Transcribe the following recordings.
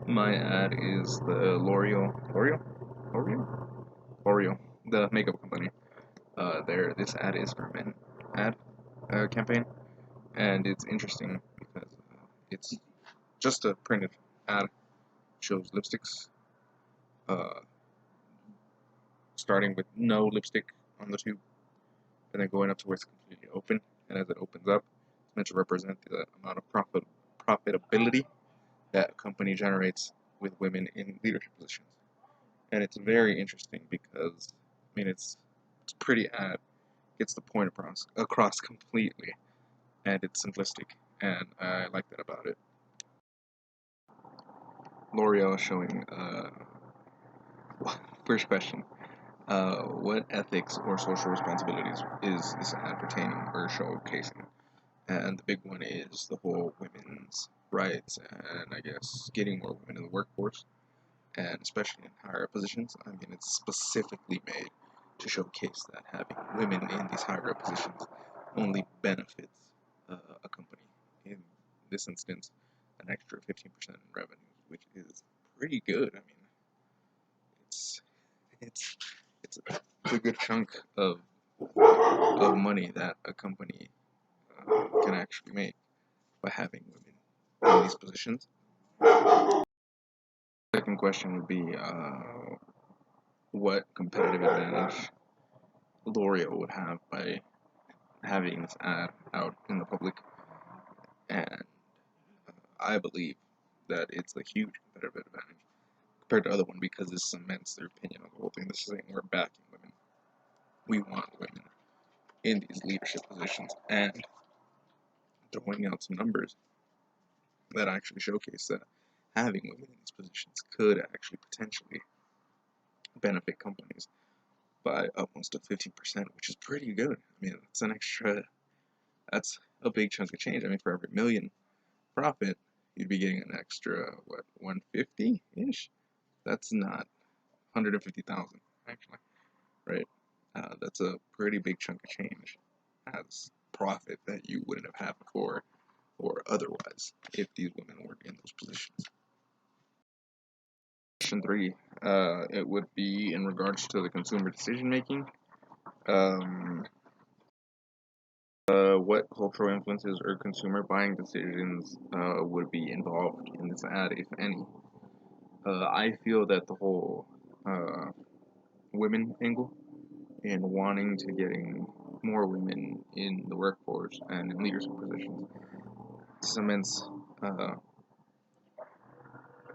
My ad is the L'Oreal, the makeup company. This ad is for men ad campaign, and it's interesting because it's just a printed ad. Shows lipsticks, uh, starting with no lipstick on the tube, and then going up to where it's completely open. And as it opens up, it's meant to represent the amount of profitability that a company generates with women in leadership positions. And it's very interesting because it's pretty ad, gets the point across completely, and it's simplistic, and I like that about it. L'Oreal showing. First question: what ethics or social responsibilities is this ad pertaining or showcasing? And the big one is the whole women's rights and I guess getting more women in the workforce, and especially in higher positions. I mean, it's specifically made to showcase that having women in these higher positions only benefits a company. In this instance, an extra 15% in revenues, which is pretty good. I mean, it's it's it's a good chunk of money that a company can actually make by having women in these positions. Second question would be what competitive advantage L'Oreal would have by having this ad out in the public, and I believe that it's a huge competitive advantage compared to other one because this cements their opinion on the whole thing. This is saying we're backing women. We want women in these leadership positions, and throwing out some numbers that actually showcase that having women in these positions could actually potentially benefit companies by almost a 50%, which is pretty good. I mean, that's a big chunk of change. I mean, for every million profit, you'd be getting an extra, what, 150 ish? That's not 150,000, actually, right? That's a pretty big chunk of change as profit that you wouldn't have had before or otherwise if these women weren't in those positions. Question three, it would be in regards to the consumer decision making. Um, what cultural influences or consumer buying decisions would be involved in this ad, if any? I feel that the whole uh, women angle and wanting to getting more women in the workforce and in leadership positions cements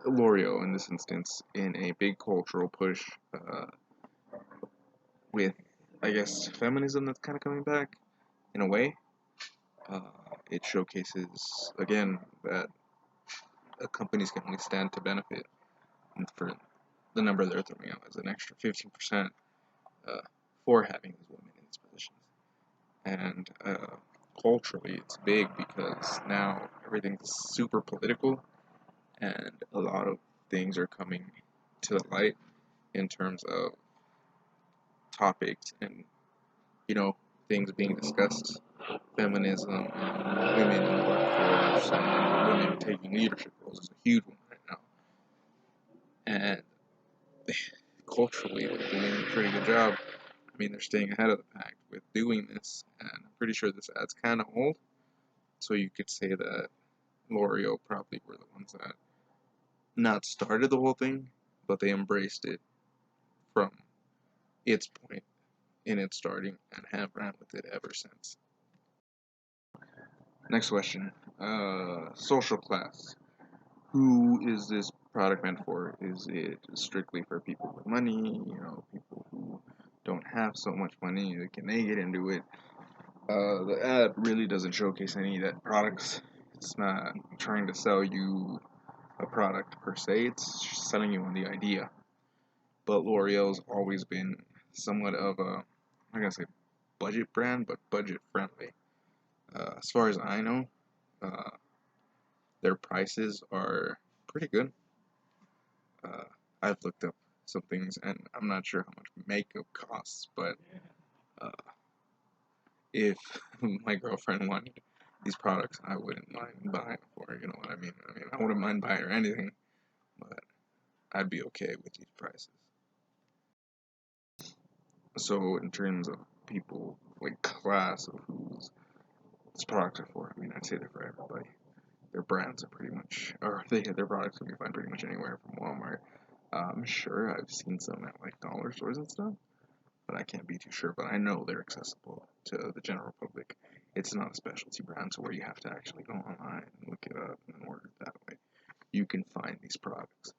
L'Oreal in this instance in a big cultural push with, I guess, feminism that's kind of coming back in a way. Uh, it showcases again that companies can only stand to benefit for the number they're throwing out as an extra 15% uh, for having these women in these positions. And culturally, it's big because now everything's super political, and a lot of things are coming to the light in terms of topics and things being discussed, feminism and women in the workforce and women taking leadership roles is a huge one right now. And culturally, they're doing a pretty good job. I mean, they're staying ahead of the pack with doing this, and I'm pretty sure this ad's kind of old, so you could say that L'Oreal probably were the ones that not started the whole thing, but they embraced it from its point in its starting and have ran with it ever since. Next question. Social class. Who is this product meant for? Is it strictly for people with money? People who don't have so much money, can they get into it? The ad really doesn't showcase any of that products. It's not trying to sell you a product per se. It's selling you on the idea. But L'Oreal's always been somewhat of a, I'm not gonna say budget brand, but budget friendly. As far as I know, uh, their prices are pretty good. Uh, I've looked up some things, and I'm not sure how much makeup costs, but uh, if my girlfriend wanted these products, I wouldn't mind buying for her. You know what I mean? I wouldn't mind buying her anything, but I'd be okay with these prices. So in terms of people, like class of who these products are for, I mean, I'd say they're for everybody. Their brands are pretty much, or their products can be found pretty much anywhere from Walmart. I'm sure I've seen some at like dollar stores and stuff, but I can't be too sure. But I know they're accessible to the general public. It's not a specialty brand, so where you have to actually go online and look it up and order it that way. You can find these products.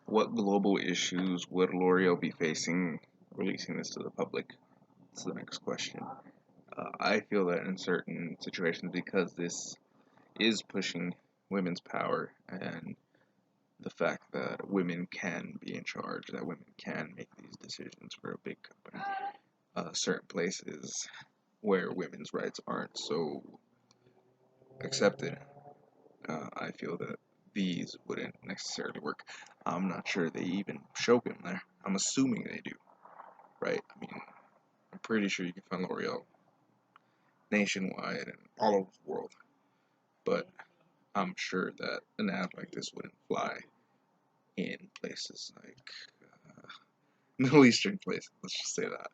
What global issues would L'Oreal be facing releasing this to the public? That's the next question. I feel that in certain situations, because this is pushing women's power and the fact that women can be in charge, that women can make these decisions for a big company, certain places where women's rights aren't so accepted, I feel that these wouldn't necessarily work. I'm not sure they even show him there. I'm assuming they do, right? I mean, I'm pretty sure you can find L'Oreal nationwide and all over the world, but I'm sure that an ad like this wouldn't fly in places like Middle Eastern places. Let's just say that.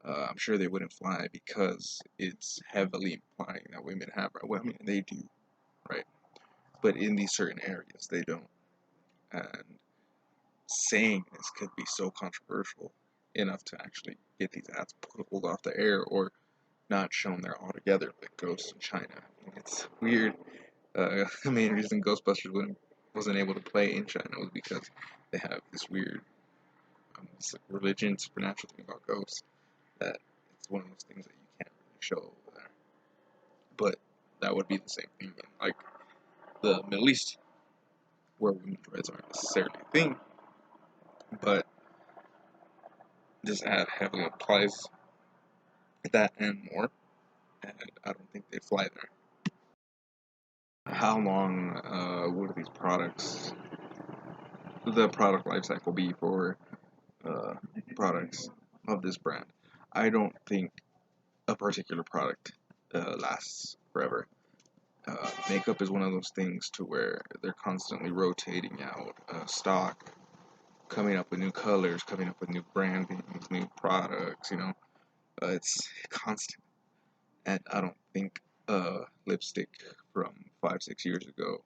I'm sure they wouldn't fly because it's heavily implying that women have right. Well, I mean, they do, right? But in these certain areas, they don't. And saying this could be so controversial enough to actually get these ads pulled off the air or not shown there altogether, like Ghost in China. I mean, it's weird. The main reason Ghostbusters wasn't able to play in China was because they have this weird religion, supernatural thing about ghosts that it's one of those things that you can't really show over there. But that would be the same thing in like the Middle East, where women's rights aren't necessarily a thing, but this ad heavily applies that and more, and I don't think they fly there. How long would these products, the product life cycle, be for uh, products of this brand? I don't think a particular product lasts forever. Makeup is one of those things to where they're constantly rotating out stock, coming up with new colors, coming up with new branding, new products. It's constant, and I don't think lipstick from 5, 6 years ago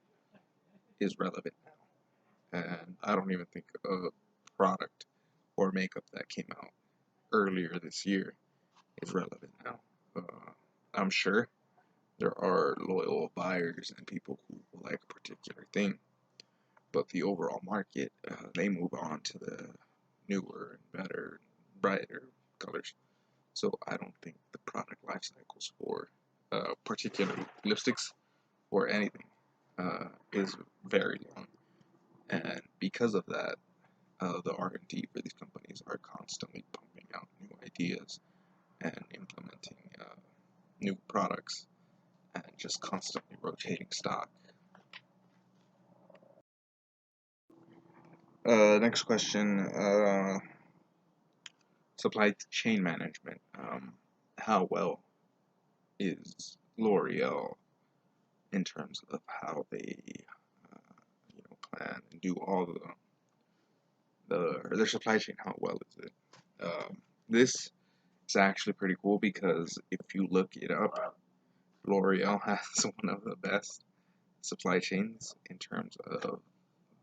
is relevant now, and I don't even think a product or makeup that came out earlier this year is relevant now. I'm sure there are loyal buyers and people who like a particular thing, but the overall market, they move on to the newer and better, brighter colors. So I don't think the product life cycles for particular lipsticks or anything is very long, and because of that, the R&D for these companies are constantly pumping out new ideas and implementing new products and just constantly rotating stock. Next question. Supply chain management. How well is L'Oreal in terms of how they, plan and do all their supply chain? How well is it? This is actually pretty cool because if you look it up, L'Oreal has one of the best supply chains in terms of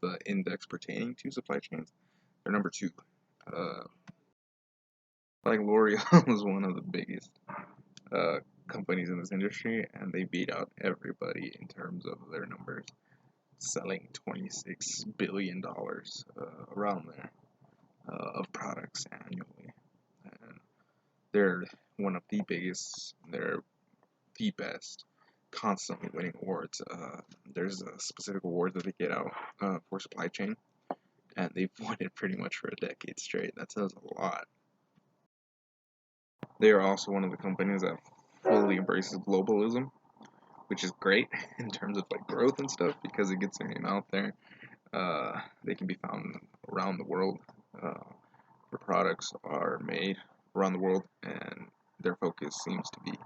the index pertaining to supply chains. They're number two. Uh, like L'Oreal is one of the biggest uh, companies in this industry, and they beat out everybody in terms of their numbers, selling $26 billion around there of products annually. And they're one of the biggest, they're the best, constantly winning awards. There's a specific award that they get out for supply chain, and they've won it pretty much for a decade straight. That says a lot. They are also one of the companies that fully embraces globalism, which is great in terms of like growth and stuff because it gets their name out there. They can be found around the world. Their products are made around the world, and their focus seems to be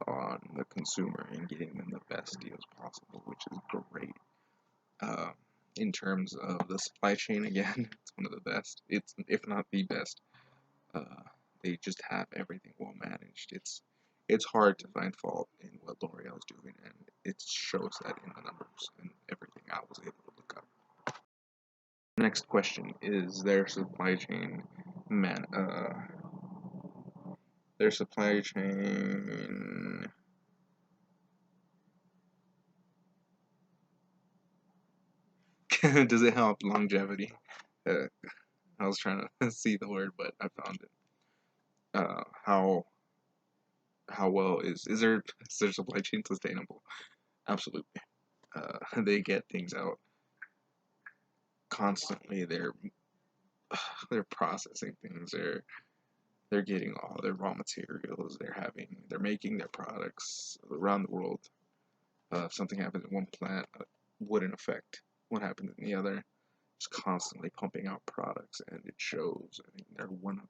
on the consumer and getting them the best deals possible, which is great. Uh, in terms of the supply chain. Again, it's one of the best. It's if not the best. Uh, they just have everything well managed. It's hard to find fault in what L'Oreal's doing, and it shows that in the numbers and everything I was able to look up. Next question is their supply chain man their supply chain does it help longevity? I was trying to see the word, but I found it. How well is their supply chain sustainable? Absolutely. They get things out constantly. They're processing things. They're getting all their raw materials. They're making their products around the world. If something happens in one plant, it wouldn't affect what happens in the other. Just constantly pumping out products, and it shows. I mean,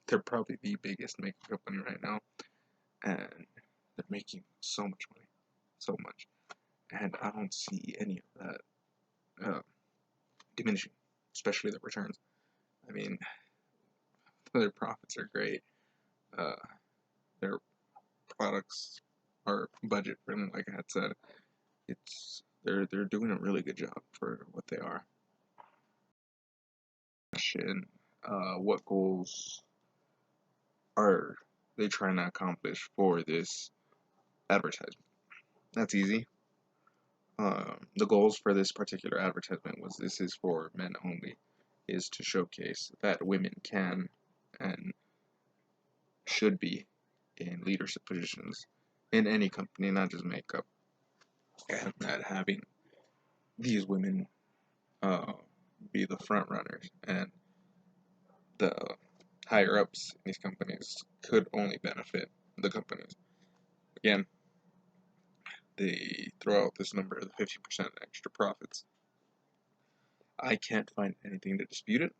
they're probably the biggest makeup company right now, and they're making so much money, so much, and I don't see any of that diminishing, especially the returns. I mean, their profits are great. Uh, their products are budget friendly, like I had said. They're doing a really good job for what they are. Question: what goals are they trying to accomplish for this advertisement? That's easy. The goals for this particular advertisement was this is for men only, is to showcase that women can and should be in leadership positions in any company, not just makeup, and that having these women uh, be the front runners and the higher ups in these companies could only benefit the companies. Again, they throw out this number of the 50% extra profits. I can't find anything to dispute it,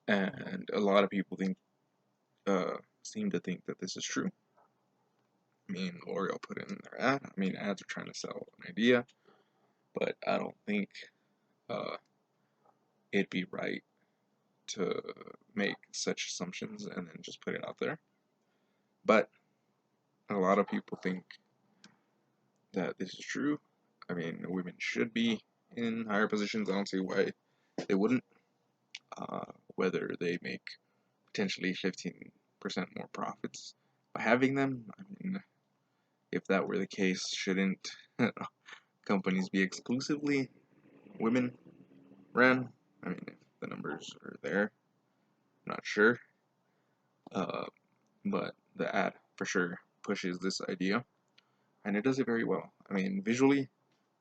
and a lot of people seem to think that this is true. I mean, L'Oreal put it in their ad. I mean, ads are trying to sell an idea, but I don't think uh, it'd be right to make such assumptions and then just put it out there. But a lot of people think that this is true. I mean, women should be in higher positions. I don't see why they wouldn't. Whether they make potentially 15% more profits by having them. I mean, if that were the case, shouldn't companies be exclusively women ran? I mean, if the numbers are there, I'm not sure. Uh, but the ad for sure pushes this idea, and it does it very well. I mean, visually,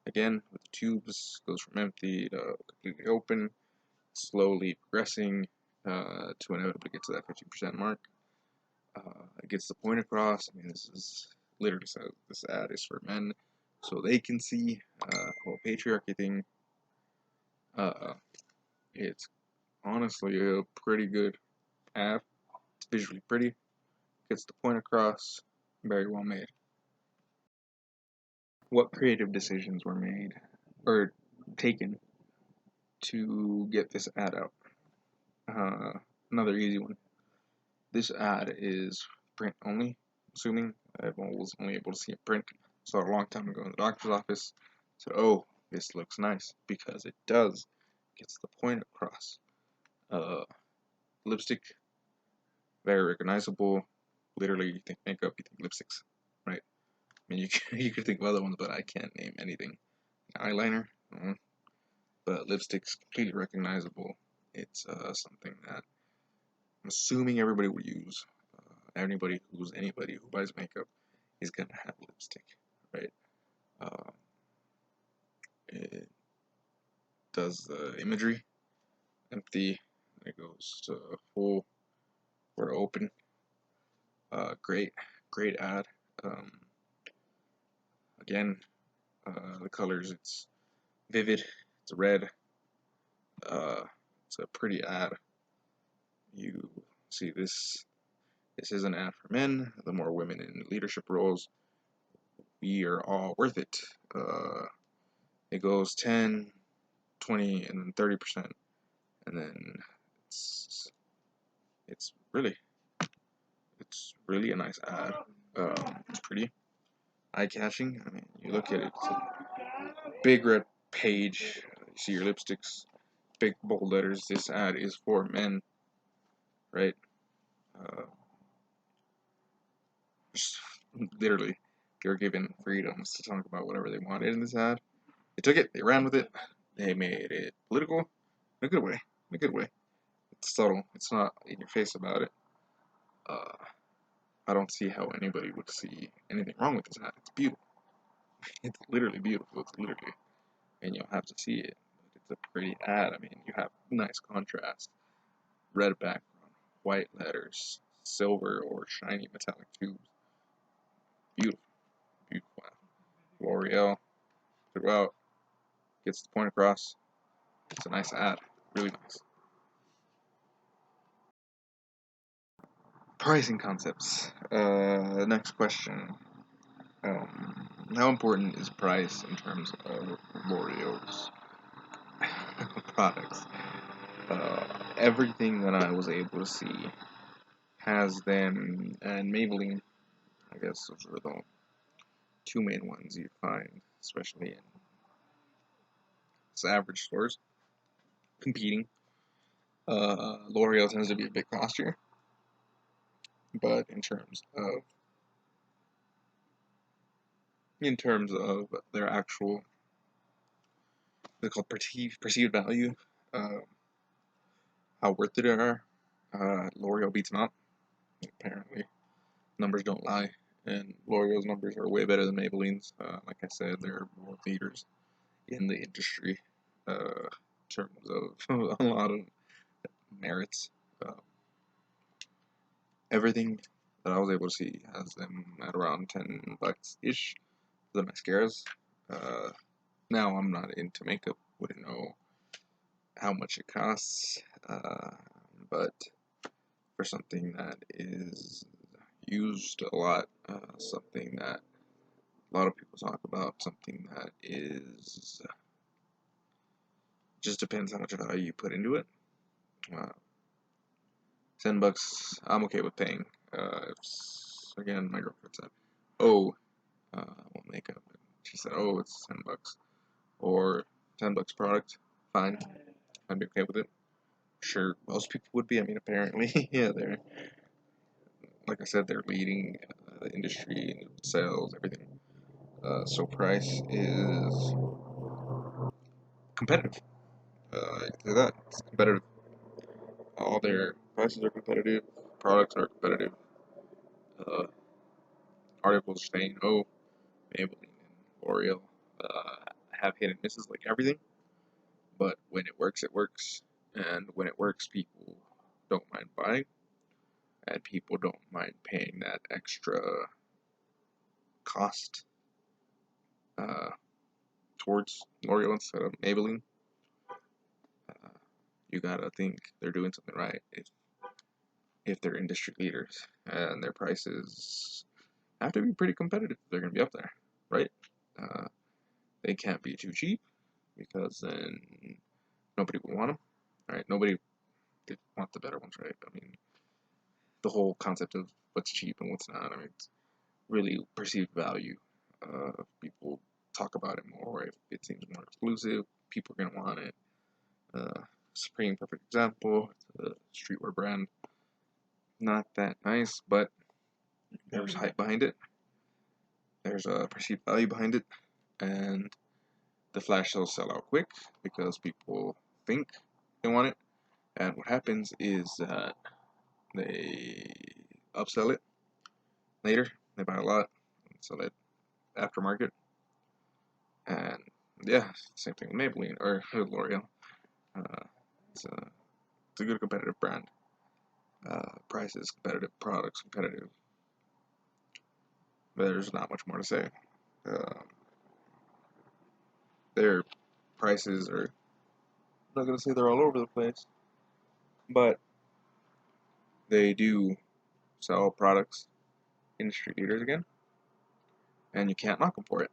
again, with the tubes, goes from empty to completely open, slowly progressing to inevitably get to that 50% mark. It gets the point across. I mean, this is literally says this ad is for men, so they can see whole patriarchy thing. It's honestly a pretty good ad. It's visually pretty, gets the point across, very well made. What creative decisions were made or taken to get this ad out? Uh, Another easy one. This ad is print only, assuming I was only able to see it print. So a long time ago in the doctor's office, said, "Oh, this looks nice," because it does, gets the point across. Uh, Lipstick, very recognizable. Literally, you think makeup, you think lipsticks, right? I mean, you you could think of other ones, but I can't name anything. Eyeliner, but lipstick's completely recognizable. It's something that I'm assuming everybody would use. Anybody who buys makeup is gonna have lipstick, right? Uh, it does the imagery empty, and it goes to full or open. Great, great ad. Um, Again, the colors, it's vivid, it's red. Uh, it's a pretty ad. You see this. This is an ad for men. The more women in leadership roles, we are all worth it. it goes 10, 20, and then 30%, and then it's it's really it's really a nice ad. It's pretty eye-catching. I mean, you look at it, it's a big red page. You see your lipsticks, big bold letters. This ad is for men, right? Uh, just literally, they're given freedoms to talk about whatever they wanted in this ad. They took it, they ran with it, they made it political in a good way. In a good way. It's subtle. It's not in your face about it. Uh, I don't see how anybody would see anything wrong with this ad. It's beautiful. It's literally beautiful. It's literally, and you'll have to see it. It's a pretty ad. I mean, you have nice contrast, red background, white letters, silver or shiny metallic tubes. Beautiful, beautiful ad. L'Oreal throughout gets the point across. It's a nice ad. Really nice. Pricing concepts. Next question. How important is price in terms of L'Oreal's products? Everything that I was able to see has them, and Maybelline, I guess those are the two main ones you find, especially in average stores, competing. L'Oreal tends to be a bit costlier, but in terms of their actual, they're called perceived value, uh, how worth it they are. L'Oreal beats them out. Apparently, numbers don't lie, and L'Oreal's numbers are way better than Maybelline's. Like I said, they're world leaders in the industry in terms of a lot of merits. Uh, Everything that I was able to see has them at around $10 ish. The mascaras. Uh, Now I'm not into makeup, wouldn't know how much it costs, but for something that is used a lot, something that a lot of people talk about, something that is just depends how much value you put into it. Uh, $10, I'm okay with paying. Again, my girlfriend said, "Oh, I want makeup." She said, "Oh, it's $10," or $10 product. Fine, I'd be okay with it. Sure, most people would be. I mean, apparently, yeah, they're like I said, they're leading the industry, sales, everything. So price is competitive. I can say that it's competitive. All their prices are competitive. Products are competitive. Uh, Articles saying, "Oh, Maybelline and L'Oreal have hit and misses like everything," but when it works, it works, and when it works, people don't mind buying, and people don't mind paying that extra cost uh, towards L'Oreal instead of Maybelline. Uh, you gotta think they're doing something right if they're industry leaders, and their prices have to be pretty competitive. They're gonna be up there, right? Uh, they can't be too cheap because then nobody will want them. Right? Nobody they want the better ones, right? I mean, the whole concept of what's cheap and what's not. I mean, it's really perceived value. If people talk about it more, if it seems more exclusive, people are gonna want it. Supreme, perfect example. It's a streetwear brand. Not that nice, but there's hype behind it. There's a perceived value behind it, and the flash sales sell out quick because people think they want it. And what happens is that they upsell it later. They buy a lot, and sell it aftermarket. And yeah, same thing with Maybelline or L'Oreal. Uh, it's, a, it's a good competitive brand. Prices competitive, products competitive. There's not much more to say. Uh, their prices are, I'm not gonna say they're all over the place, but they do sell products industry leaders again, and you can't knock them for it.